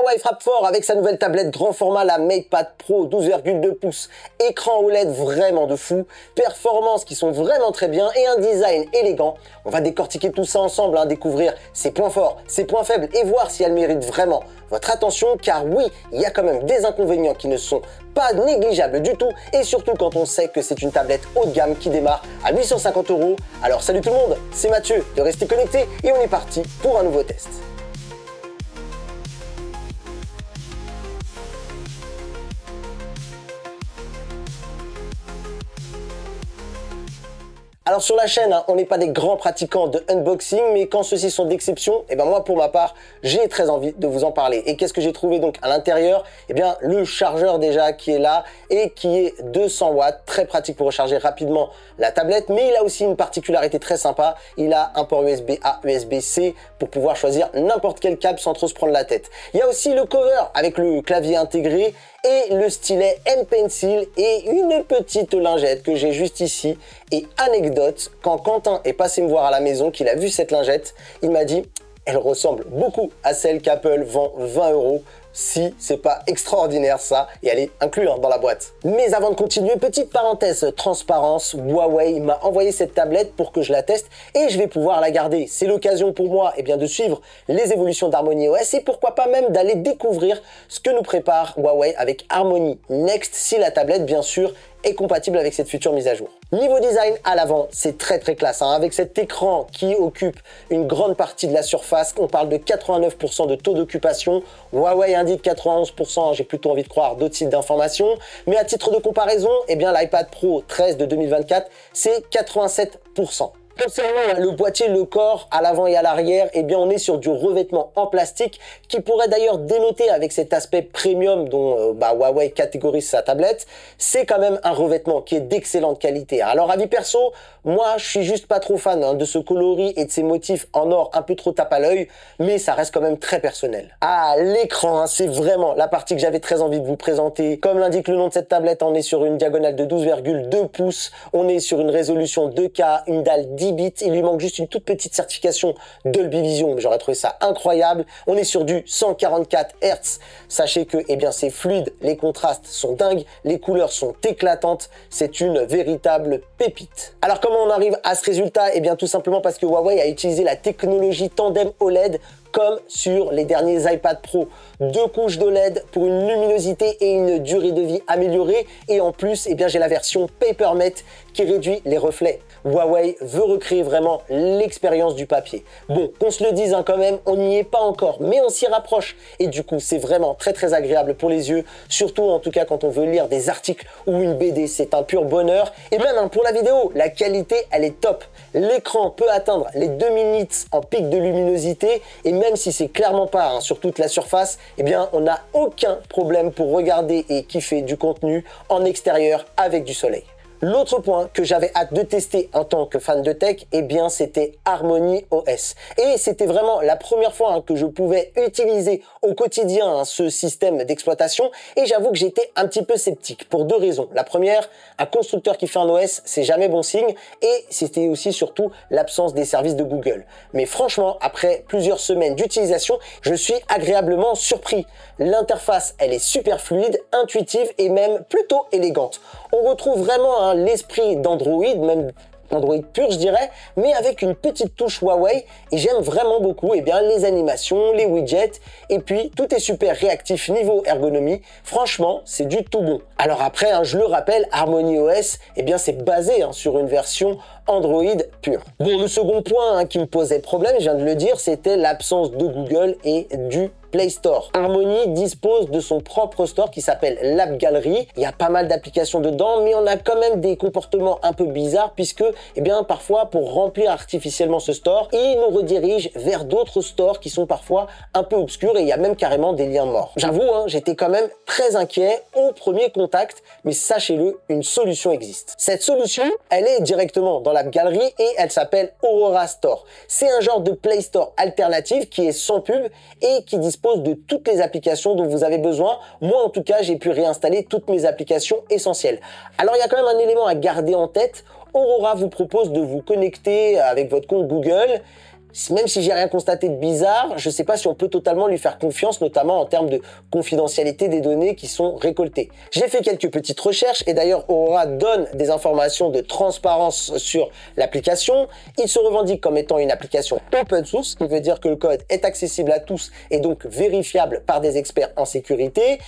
Huawei frappe fort avec sa nouvelle tablette grand format, la MatePad Pro 12,2 pouces, écran OLED vraiment de fou, performances qui sont vraiment très bien et un design élégant. On va décortiquer tout ça ensemble, découvrir ses points forts, ses points faibles et voir si elle mérite vraiment votre attention, car oui, il y a quand même des inconvénients qui ne sont pas négligeables du tout, et surtout quand on sait que c'est une tablette haut de gamme qui démarre à 850 €. Alors salut tout le monde, c'est Mathieu de Rester Connecté et on est parti pour un nouveau test. Alors sur la chaîne, on n'est pas des grands pratiquants de unboxing, mais quand ceux-ci sont d'exception, moi pour ma part, j'ai très envie de vous en parler. Et qu'est-ce que j'ai trouvé donc à l'intérieur? Le chargeur déjà qui est là et qui est 200 watts, très pratique pour recharger rapidement la tablette, mais il a aussi une particularité très sympa, il a un port USB-A, USB-C pour pouvoir choisir n'importe quel câble sans trop se prendre la tête. Il y a aussi le cover avec le clavier intégré et le stylet M Pencil et une petite lingette que j'ai juste ici. Et anecdote, quand Quentin est passé me voir à la maison, qu'il a vu cette lingette, il m'a dit « Elle ressemble beaucoup à celle qu'Apple vend 20 €. Si c'est pas extraordinaire ça, et elle est inclue dans la boîte. Mais avant de continuer, petite parenthèse transparence, Huawei m'a envoyé cette tablette pour que je la teste et je vais pouvoir la garder. C'est l'occasion pour moi de suivre les évolutions d'Harmony OS et pourquoi pas même d'aller découvrir ce que nous prépare Huawei avec Harmony Next, si la tablette bien sûr est compatible avec cette future mise à jour. Niveau design, à l'avant, c'est très classe, avec cet écran qui occupe une grande partie de la surface. On parle de 89% de taux d'occupation. Huawei indique 91%, j'ai plutôt envie de croire d'autres sites d'information. Mais à titre de comparaison, l'iPad Pro 13 de 2024, c'est 87%. Concernant le boîtier, le corps, à l'avant et à l'arrière, on est sur du revêtement en plastique qui pourrait d'ailleurs dénoter avec cet aspect premium dont Huawei catégorise sa tablette. C'est quand même un revêtement qui est d'excellente qualité. Alors avis perso, moi je suis juste pas trop fan de ce coloris et de ces motifs en or un peu trop tape à l'œil, mais ça reste quand même très personnel. Ah, l'écran, c'est vraiment la partie que j'avais très envie de vous présenter. Comme l'indique le nom de cette tablette, on est sur une diagonale de 12,2 pouces, on est sur une résolution 2K, une dalle 10 bits, il lui manque juste une toute petite certification Dolby Vision, mais j'aurais trouvé ça incroyable. On est sur du 144 Hz, sachez que c'est fluide, les contrastes sont dingues, les couleurs sont éclatantes, c'est une véritable pépite. Alors comment on arrive à ce résultat? Tout simplement parce que Huawei a utilisé la technologie Tandem OLED comme sur les derniers iPad Pro. 2 couches d'OLED pour une luminosité et une durée de vie améliorée. Et en plus, j'ai la version Paper Mate qui réduit les reflets. Huawei veut recréer vraiment l'expérience du papier. Bon, qu'on se le dise quand même, on n'y est pas encore, mais on s'y rapproche. Et du coup, c'est vraiment très agréable pour les yeux, surtout en tout cas quand on veut lire des articles ou une BD, c'est un pur bonheur. Et même pour la vidéo, la qualité, elle est top. L'écran peut atteindre les 2000 nits en pic de luminosité et même si c'est clairement pas sur toute la surface, on n'a aucun problème pour regarder et kiffer du contenu en extérieur avec du soleil. L'autre point que j'avais hâte de tester en tant que fan de tech, c'était Harmony OS. Et c'était vraiment la première fois que je pouvais utiliser au quotidien ce système d'exploitation. Et j'avoue que j'étais un petit peu sceptique pour deux raisons. La première, un constructeur qui fait un OS, c'est jamais bon signe. Et c'était aussi surtout l'absence des services de Google. Mais franchement, après plusieurs semaines d'utilisation, je suis agréablement surpris. L'interface, elle est super fluide, intuitive et même plutôt élégante. On retrouve vraiment l'esprit d'Android, même Android pur je dirais, mais avec une petite touche Huawei et j'aime vraiment beaucoup les animations, les widgets et puis tout est super réactif niveau ergonomie. Franchement, c'est du tout bon. Alors après, je le rappelle, Harmony OS, c'est basé sur une version Android pur. Bon, le second point qui me posait problème, je viens de le dire, c'était l'absence de Google et du Play Store. Harmony dispose de son propre store qui s'appelle l'App Gallery. Il y a pas mal d'applications dedans, mais on a quand même des comportements un peu bizarres puisque, parfois, pour remplir artificiellement ce store, il nous redirige vers d'autres stores qui sont parfois un peu obscurs et il y a même carrément des liens morts. J'avoue, j'étais quand même très inquiet au premier contact, mais sachez-le, une solution existe. Cette solution, elle est directement dans l'App Gallery et elle s'appelle Aurora Store. C'est un genre de Play Store alternatif qui est sans pub et qui dispose de toutes les applications dont vous avez besoin. Moi, en tout cas, j'ai pu réinstaller toutes mes applications essentielles. Alors, il y a quand même un élément à garder en tête. Aurora vous propose de vous connecter avec votre compte Google même si j'ai rien constaté de bizarre, je ne sais pas si on peut totalement lui faire confiance, notamment en termes de confidentialité des données qui sont récoltées. J'ai fait quelques petites recherches et d'ailleurs Aurora donne des informations de transparence sur l'application. Il se revendique comme étant une application open source, ce qui veut dire que le code est accessible à tous et donc vérifiable par des experts en sécurité.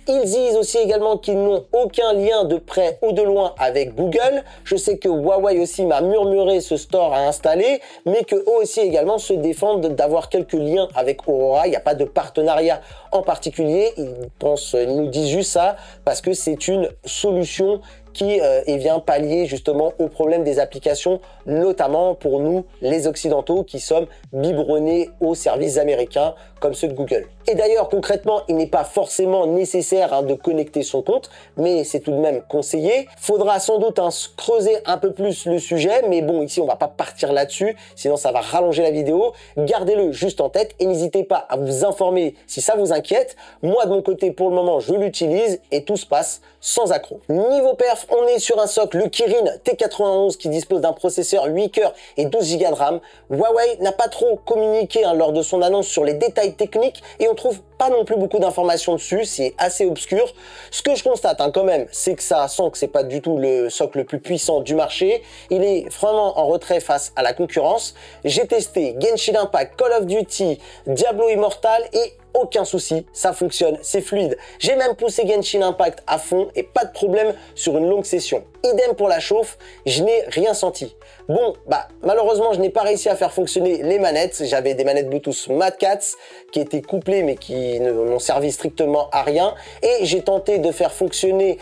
Ils disent aussi également qu'ils n'ont aucun lien de près ou de loin avec Google. Je sais que Huawei aussi m'a murmuré ce store à installer, mais qu'eux aussi également se défendent d'avoir quelques liens avec Aurora. Il n'y a pas de partenariat en particulier. Ils nous disent juste ça parce que c'est une solution qui vient pallier justement au problème des applications, notamment pour nous, les Occidentaux, qui sommes biberonnés aux services américains comme ceux de Google. Et d'ailleurs, concrètement, il n'est pas forcément nécessaire de connecter son compte, mais c'est tout de même conseillé. Faudra sans doute creuser un peu plus le sujet, mais bon, ici, on va pas partir là-dessus, sinon ça va rallonger la vidéo. Gardez-le juste en tête et n'hésitez pas à vous informer si ça vous inquiète. Moi, de mon côté, pour le moment, je l'utilise et tout se passe sans accroc. Niveau perf, on est sur un socle, le Kirin T91 qui dispose d'un processeur 8 cœurs et 12 Go de RAM. Huawei n'a pas trop communiqué lors de son annonce sur les détails techniques et on trouve pas non plus beaucoup d'informations dessus, c'est assez obscur. Ce que je constate quand même, c'est que ça sent que c'est pas du tout le socle le plus puissant du marché. Il est vraiment en retrait face à la concurrence. J'ai testé Genshin Impact, Call of Duty, Diablo Immortal et aucun souci, ça fonctionne, c'est fluide. J'ai même poussé Genshin Impact à fond et pas de problème sur une longue session. Idem pour la chauffe, je n'ai rien senti. Bon, malheureusement, je n'ai pas réussi à faire fonctionner les manettes. J'avais des manettes Bluetooth Mad Cats qui étaient couplées mais qui ne m'ont servi strictement à rien. Et j'ai tenté de faire fonctionner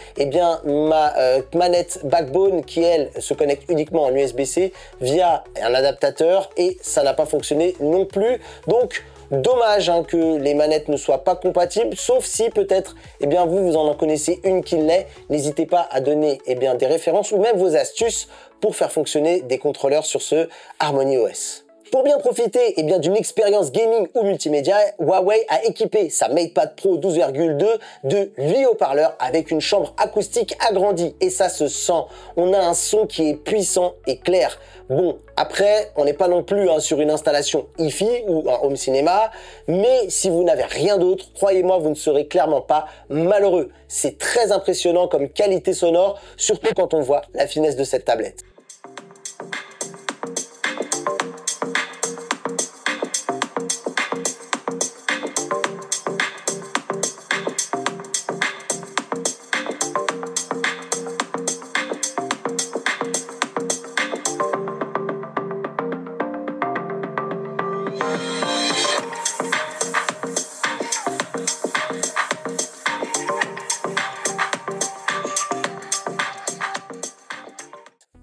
ma manette Backbone qui, elle, se connecte uniquement en USB-C via un adaptateur et ça n'a pas fonctionné non plus. Donc, dommage que les manettes ne soient pas compatibles, sauf si peut-être vous en connaissez une qui l'est. N'hésitez pas à donner des références ou même vos astuces pour faire fonctionner des contrôleurs sur ce Harmony OS. Pour bien profiter d'une expérience gaming ou multimédia, Huawei a équipé sa MatePad Pro 12,2 de 8 haut-parleurs avec une chambre acoustique agrandie et ça se sent. On a un son qui est puissant et clair. Bon, après, on n'est pas non plus sur une installation hi-fi ou un home cinéma, mais si vous n'avez rien d'autre, croyez-moi, vous ne serez clairement pas malheureux. C'est très impressionnant comme qualité sonore, surtout quand on voit la finesse de cette tablette.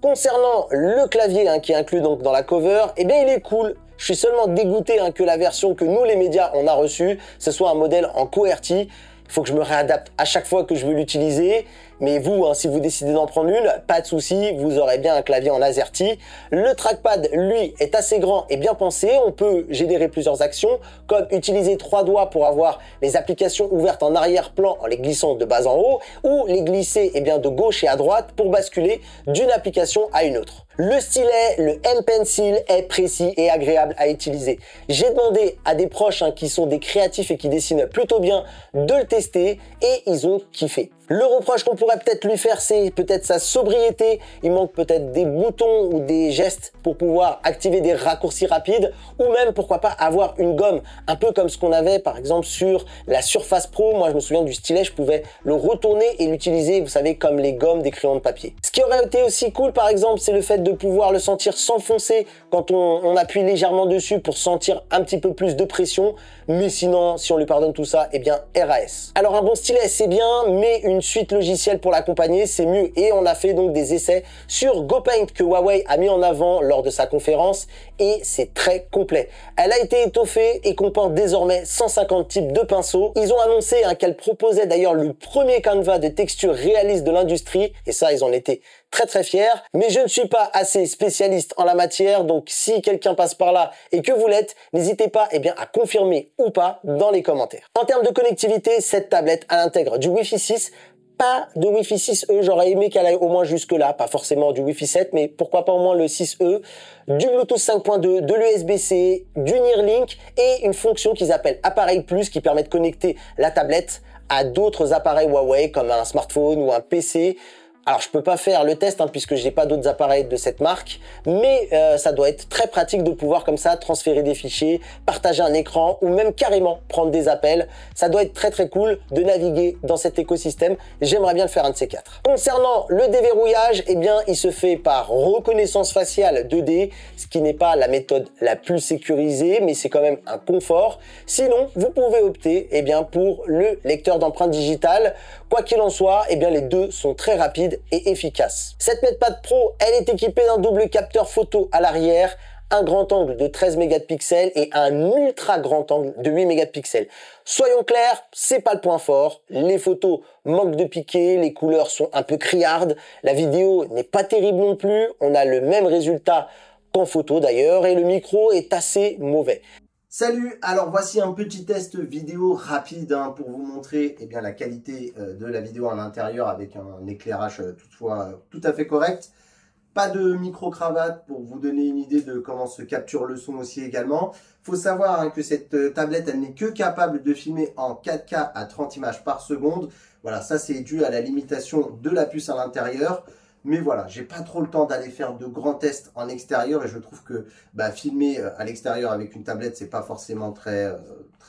Concernant le clavier qui est inclus donc dans la cover, il est cool. Je suis seulement dégoûté que la version que nous les médias on a reçue, ce soit un modèle en QWERTY. Il faut que je me réadapte à chaque fois que je veux l'utiliser. Mais vous, si vous décidez d'en prendre une, pas de souci, vous aurez bien un clavier en AZERTY. Le trackpad, lui, est assez grand et bien pensé. On peut générer plusieurs actions, comme utiliser 3 doigts pour avoir les applications ouvertes en arrière-plan en les glissant de bas en haut, ou les glisser de gauche et à droite pour basculer d'une application à une autre. Le stylet, le M-Pencil, est précis et agréable à utiliser. J'ai demandé à des proches qui sont des créatifs et qui dessinent plutôt bien de le tester et ils ont kiffé. Le reproche qu'on pourrait peut-être lui faire, c'est peut-être sa sobriété. Il manque peut-être des boutons ou des gestes pour pouvoir activer des raccourcis rapides ou même, pourquoi pas, avoir une gomme un peu comme ce qu'on avait par exemple sur la Surface Pro. Moi, je me souviens du stylet, je pouvais le retourner et l'utiliser, vous savez, comme les gommes des crayons de papier. Ce qui aurait été aussi cool, par exemple, c'est le fait de pouvoir le sentir s'enfoncer quand on appuie légèrement dessus pour sentir un petit peu plus de pression. Mais sinon, si on lui pardonne tout ça, RAS. Alors, un bon stylet, c'est bien, mais une suite logicielle pour l'accompagner, c'est mieux. Et on a fait donc des essais sur GoPaint que Huawei a mis en avant lors de sa conférence et c'est très complet. Elle a été étoffée et comporte désormais 150 types de pinceaux. Ils ont annoncé qu'elle proposait d'ailleurs le premier canevas de texture réaliste de l'industrie et ça, ils en étaient très fiers. Mais je ne suis pas assez spécialiste en la matière, donc si quelqu'un passe par là et que vous l'êtes, n'hésitez pas à confirmer ou pas dans les commentaires. En termes de connectivité, cette tablette elle intègre du Wi-Fi 6, Pas de Wi-Fi 6E, j'aurais aimé qu'elle aille au moins jusque-là, pas forcément du Wi-Fi 7, mais pourquoi pas au moins le 6E, du Bluetooth 5.2, de l'USB-C, du Nearlink et une fonction qu'ils appellent Appareil Plus qui permet de connecter la tablette à d'autres appareils Huawei comme un smartphone ou un PC. Alors je peux pas faire le test puisque j'ai pas d'autres appareils de cette marque, mais ça doit être très pratique de pouvoir comme ça transférer des fichiers, partager un écran ou même carrément prendre des appels. Ça doit être très très cool de naviguer dans cet écosystème. J'aimerais bien le faire un de ces quatre. Concernant le déverrouillage, eh bien il se fait par reconnaissance faciale 2D, ce qui n'est pas la méthode la plus sécurisée, mais c'est quand même un confort. Sinon, vous pouvez opter eh bien pour le lecteur d'empreintes digitales. Quoi qu'il en soit, eh bien les deux sont très rapides et efficace. Cette MedPad Pro, elle est équipée d'un double capteur photo à l'arrière, un grand angle de 13 mégapixels et un ultra grand angle de 8 mégapixels. Soyons clairs, c'est pas le point fort. Les photos manquent de piqué, les couleurs sont un peu criardes, la vidéo n'est pas terrible non plus, on a le même résultat qu'en photo d'ailleurs et le micro est assez mauvais. Salut, alors voici un petit test vidéo rapide pour vous montrer eh bien, la qualité de la vidéo à l'intérieur avec un éclairage toutefois tout à fait correct. Pas de micro-cravate pour vous donner une idée de comment se capture le son aussi également. Il faut savoir que cette tablette, elle n'est que capable de filmer en 4K à 30 images par seconde. Voilà, ça c'est dû à la limitation de la puce à l'intérieur. Mais voilà, j'ai pas trop le temps d'aller faire de grands tests en extérieur et je trouve que filmer à l'extérieur avec une tablette, c'est pas forcément très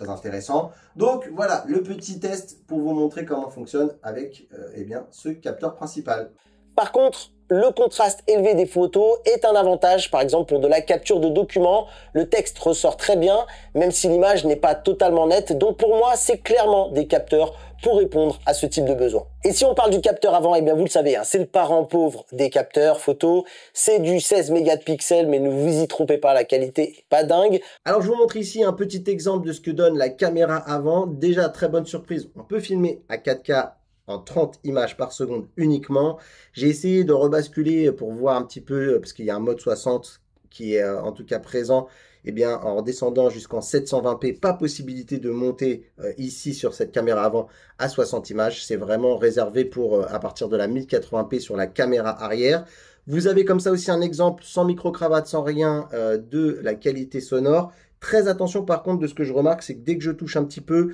intéressant. Donc voilà, le petit test pour vous montrer comment fonctionne avec eh bien, ce capteur principal. Par contre, le contraste élevé des photos est un avantage, par exemple pour de la capture de documents. Le texte ressort très bien, même si l'image n'est pas totalement nette. Donc pour moi, c'est clairement des capteurs pour répondre à ce type de besoin. Et si on parle du capteur avant, eh bien vous le savez, c'est le parent pauvre des capteurs photo. C'est du 16 mégapixels, mais ne vous y trompez pas, la qualité est pas dingue. Alors je vous montre ici un petit exemple de ce que donne la caméra avant. Déjà, très bonne surprise, on peut filmer à 4K en 30 images par seconde uniquement. J'ai essayé de rebasculer pour voir un petit peu, parce qu'il y a un mode 60 qui est en tout cas présent, eh bien, en redescendant jusqu'en 720p, pas possibilité de monter ici sur cette caméra avant à 60 images. C'est vraiment réservé pour à partir de la 1080p sur la caméra arrière. Vous avez comme ça aussi un exemple sans micro-cravate, sans rien de la qualité sonore. Très attention par contre de ce que je remarque, c'est que dès que je touche un petit peu,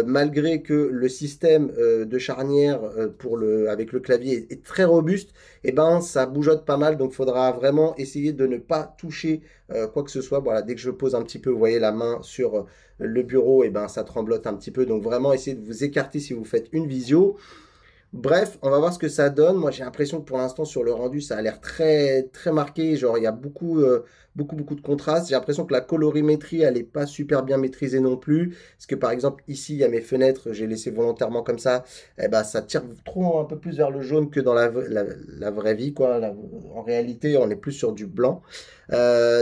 malgré que le système de charnière avec le clavier est très robuste, et ça bougeote pas mal, donc il faudra vraiment essayer de ne pas toucher quoi que ce soit. Voilà, dès que je pose un petit peu, vous voyez la main sur le bureau, ça tremblote un petit peu, donc vraiment essayez de vous écarter si vous faites une visio. Bref, on va voir ce que ça donne. Moi, j'ai l'impression que pour l'instant, sur le rendu, ça a l'air très marqué. Genre, il y a beaucoup de contraste. J'ai l'impression que la colorimétrie, elle n'est pas super bien maîtrisée non plus. Parce que, par exemple, ici, il y a mes fenêtres. J'ai laissé volontairement comme ça. Ça tire trop un peu plus vers le jaune que dans la vraie vie, quoi. En réalité, on est plus sur du blanc.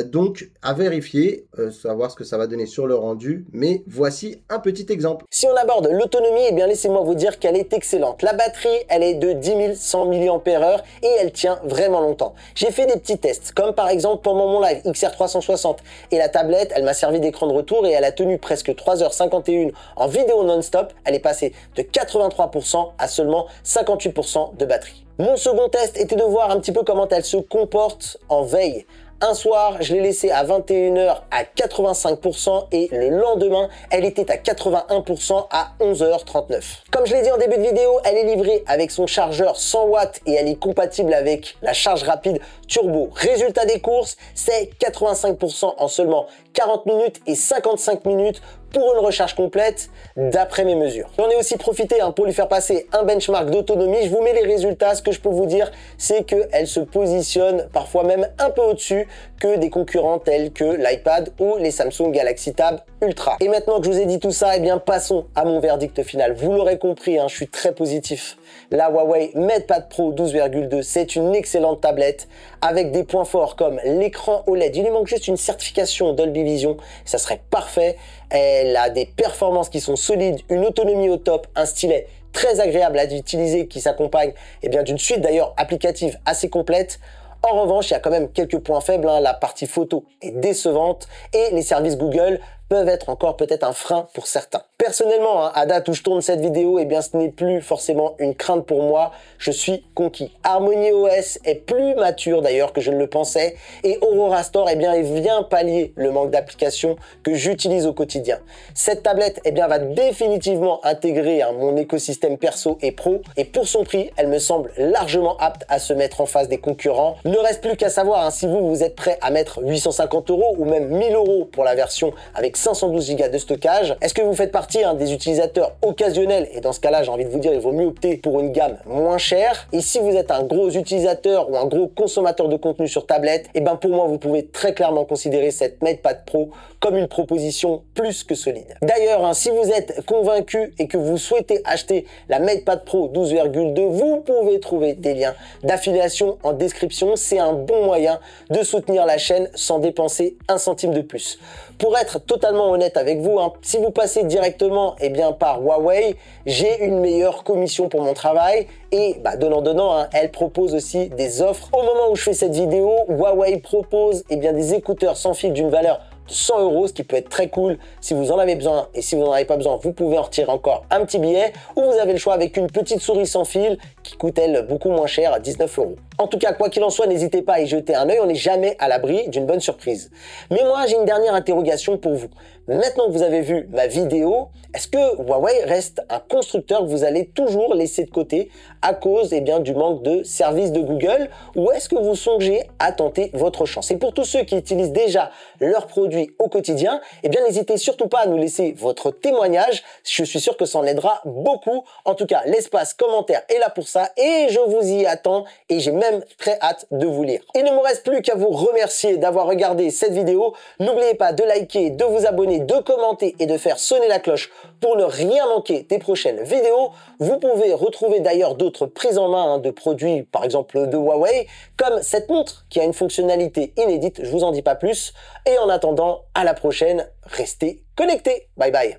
Donc, à vérifier, savoir ce que ça va donner sur le rendu. Mais voici un petit exemple. Si on aborde l'autonomie, eh bien, laissez-moi vous dire qu'elle est excellente. La batterie, elle est de 10 100 mAh et elle tient vraiment longtemps. J'ai fait des petits tests, comme par exemple pendant mon live XR360 et la tablette, elle m'a servi d'écran de retour et elle a tenu presque 3h51 en vidéo non-stop. Elle est passée de 83% à seulement 58% de batterie. Mon second test était de voir un petit peu comment elle se comporte en veille. Un soir, je l'ai laissée à 21h à 85% et le lendemain, elle était à 81% à 11h39. Comme je l'ai dit en début de vidéo, elle est livrée avec son chargeur 100 watts et elle est compatible avec la charge rapide turbo. Résultat des courses, c'est 85% en seulement 40 minutes et 55 minutes pour une recharge complète d'après mes mesures. J'en ai aussi profité pour lui faire passer un benchmark d'autonomie. Je vous mets les résultats. Ce que je peux vous dire, c'est qu'elle se positionne parfois même un peu au-dessus que des concurrents tels que l'iPad ou les Samsung Galaxy Tab Ultra. Et maintenant que je vous ai dit tout ça, eh bien passons à mon verdict final. Vous l'aurez compris, je suis très positif. La Huawei MedPad Pro 12,2, c'est une excellente tablette avec des points forts comme l'écran OLED. Il lui manque juste une certification Dolby Vision, ça serait parfait. Elle a des performances qui sont solides, une autonomie au top, un stylet très agréable à utiliser qui s'accompagne d'une suite d'ailleurs applicative assez complète. En revanche, il y a quand même quelques points faibles. La partie photo est décevante et les services Google peuvent être encore peut-être un frein pour certains. Personnellement, à date où je tourne cette vidéo, eh bien ce n'est plus forcément une crainte pour moi, je suis conquis. HarmonyOS est plus mature d'ailleurs que je ne le pensais et Aurora Store eh bien, vient pallier le manque d'applications que j'utilise au quotidien. Cette tablette eh bien, va définitivement intégrer mon écosystème perso et pro et pour son prix, elle me semble largement apte à se mettre en face des concurrents. Ne reste plus qu'à savoir si vous êtes prêt à mettre 850 € ou même 1000 € pour la version avec 512 Go de stockage. Est-ce que vous faites partie des utilisateurs occasionnels et dans ce cas-là, j'ai envie de vous dire, il vaut mieux opter pour une gamme moins chère. Et si vous êtes un gros utilisateur ou un gros consommateur de contenu sur tablette, et ben pour moi, vous pouvez très clairement considérer cette MatePad Pro comme une proposition plus que solide. D'ailleurs, si vous êtes convaincu et que vous souhaitez acheter la MatePad Pro 12,2, vous pouvez trouver des liens d'affiliation en description. C'est un bon moyen de soutenir la chaîne sans dépenser un centime de plus. Pour être totalement honnête avec vous, si vous passez directement par Huawei, j'ai une meilleure commission pour mon travail et donnant, elle propose aussi des offres. Au moment où je fais cette vidéo, Huawei propose des écouteurs sans fil d'une valeur de 100 €, ce qui peut être très cool si vous en avez besoin, et si vous n'en avez pas besoin, vous pouvez en retirer encore un petit billet, ou vous avez le choix avec une petite souris sans fil qui coûte elle beaucoup moins cher à 19 €. En tout cas, quoi qu'il en soit, n'hésitez pas à y jeter un œil, on n'est jamais à l'abri d'une bonne surprise. Mais moi, j'ai une dernière interrogation pour vous. Maintenant que vous avez vu ma vidéo, est-ce que Huawei reste un constructeur que vous allez toujours laisser de côté à cause du manque de services de Google, ou est-ce que vous songez à tenter votre chance? Et pour tous ceux qui utilisent déjà leurs produits au quotidien, n'hésitez surtout pas à nous laisser votre témoignage, je suis sûr que ça en aidera beaucoup. En tout cas, l'espace commentaire est là pour ça et je vous y attends et j'ai même très hâte de vous lire. Il ne me reste plus qu'à vous remercier d'avoir regardé cette vidéo. N'oubliez pas de liker, de vous abonner, de commenter et de faire sonner la cloche pour ne rien manquer des prochaines vidéos. Vous pouvez retrouver d'ailleurs d'autres prises en main de produits, par exemple de Huawei, comme cette montre qui a une fonctionnalité inédite, je vous en dis pas plus. Et en attendant, à la prochaine, restez connectés. Bye bye.